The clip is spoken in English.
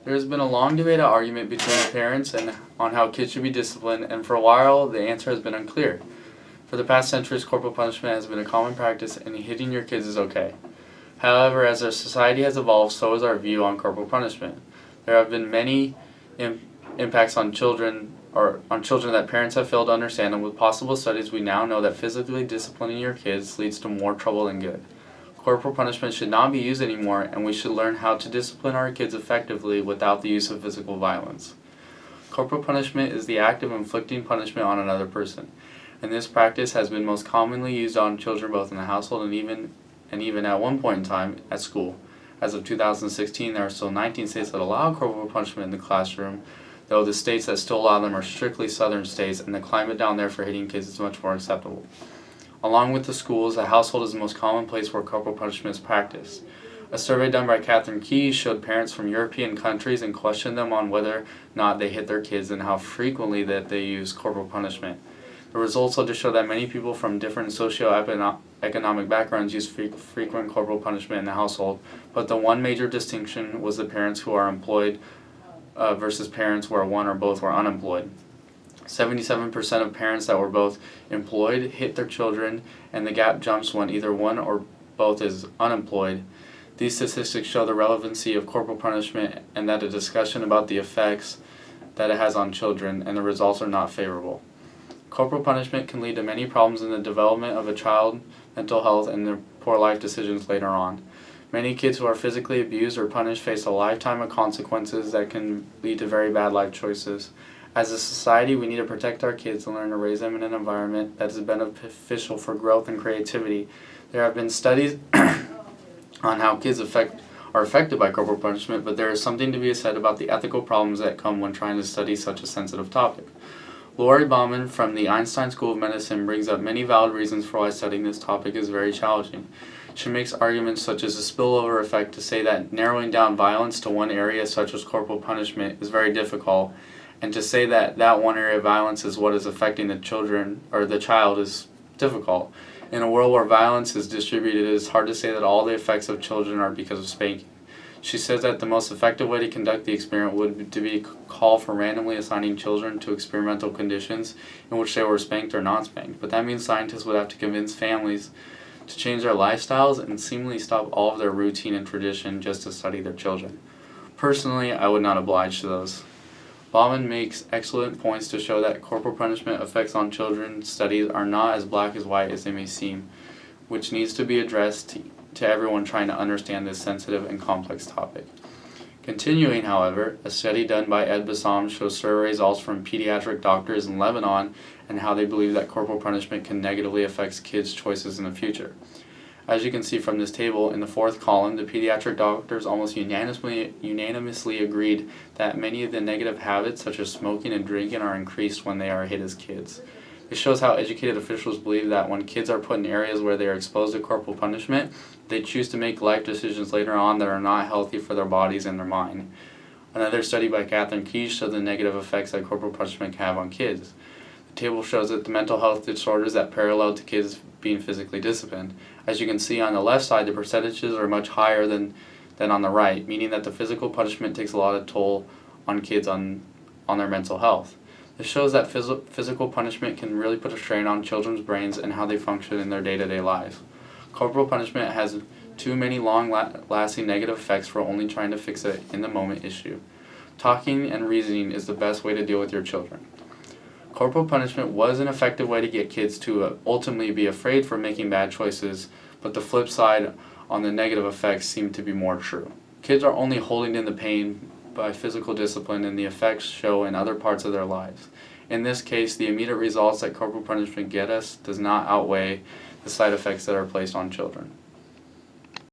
There has been a long debated argument between parents and on how kids should be disciplined, and for a while the answer has been unclear. For the past centuries, corporal punishment has been a common practice, and hitting your kids is okay. However, as our society has evolved, so has our view on corporal punishment. There have been many impacts on children that parents have failed to understand, and with possible studies we now know that physically disciplining your kids leads to more trouble than good. Corporal punishment should not be used anymore, and we should learn how to discipline our kids effectively without the use of physical violence. Corporal punishment is the act of inflicting punishment on another person, and this practice has been most commonly used on children both in the household and even at one point in time at school. As of 2016, there are still 19 states that allow corporal punishment in the classroom, though the states that still allow them are strictly southern states, and the climate down there for hitting kids is much more acceptable. Along with the schools, the household is the most common place where corporal punishment is practiced. A survey done by Catherine Keyes showed parents from European countries and questioned them on whether or not they hit their kids and how frequently that they use corporal punishment. The results led to show that many people from different socio-economic backgrounds use frequent corporal punishment in the household, but the one major distinction was the parents who are employed versus parents where one or both were unemployed. 77% of parents that were both employed hit their children, and the gap jumps when either one or both is unemployed. These statistics show the relevancy of corporal punishment and that a discussion about the effects that it has on children and the results are not favorable. Corporal punishment can lead to many problems in the development of a child's mental health and their poor life decisions later on. Many kids who are physically abused or punished face a lifetime of consequences that can lead to very bad life choices. As a society, we need to protect our kids and learn to raise them in an environment that is beneficial for growth and creativity. There have been studies on how kids are affected by corporal punishment, but there is something to be said about the ethical problems that come when trying to study such a sensitive topic. Lori Bauman from the Einstein School of Medicine brings up many valid reasons for why studying this topic is very challenging. She makes arguments such as a spillover effect to say that narrowing down violence to one area such as corporal punishment is very difficult, and to say that that one area of violence is what is affecting the children or the child is difficult. In a world where violence is distributed, it is hard to say that all the effects of children are because of spanking. She says that the most effective way to conduct the experiment would be to call for randomly assigning children to experimental conditions in which they were spanked or not spanked. But that means scientists would have to convince families to change their lifestyles and seemingly stop all of their routine and tradition just to study their children. Personally, I would not oblige to those. Bauman makes excellent points to show that corporal punishment effects on children's studies are not as black as white as they may seem, which needs to be addressed to everyone trying to understand this sensitive and complex topic. Continuing, however, a study done by Ed Bassam shows survey results from pediatric doctors in Lebanon and how they believe that corporal punishment can negatively affect kids' choices in the future. As you can see from this table, in the fourth column, the pediatric doctors almost unanimously agreed that many of the negative habits, such as smoking and drinking, are increased when they are hit as kids. This shows how educated officials believe that when kids are put in areas where they are exposed to corporal punishment, they choose to make life decisions later on that are not healthy for their bodies and their mind. Another study by Catherine Keyes showed the negative effects that corporal punishment can have on kids. The table shows that the mental health disorders that parallel to kids being physically disciplined. As you can see on the left side, the percentages are much higher than on the right, meaning that the physical punishment takes a lot of toll on kids on their mental health. This shows that physical punishment can really put a strain on children's brains and how they function in their day-to-day lives. Corporal punishment has too many long-lasting negative effects for only trying to fix an in-the-moment issue. Talking and reasoning is the best way to deal with your children. Corporal punishment was an effective way to get kids to ultimately be afraid for making bad choices, but the flip side on the negative effects seem to be more true. Kids are only holding in the pain by physical discipline, and the effects show in other parts of their lives. In this case, the immediate results that corporal punishment get us does not outweigh the side effects that are placed on children.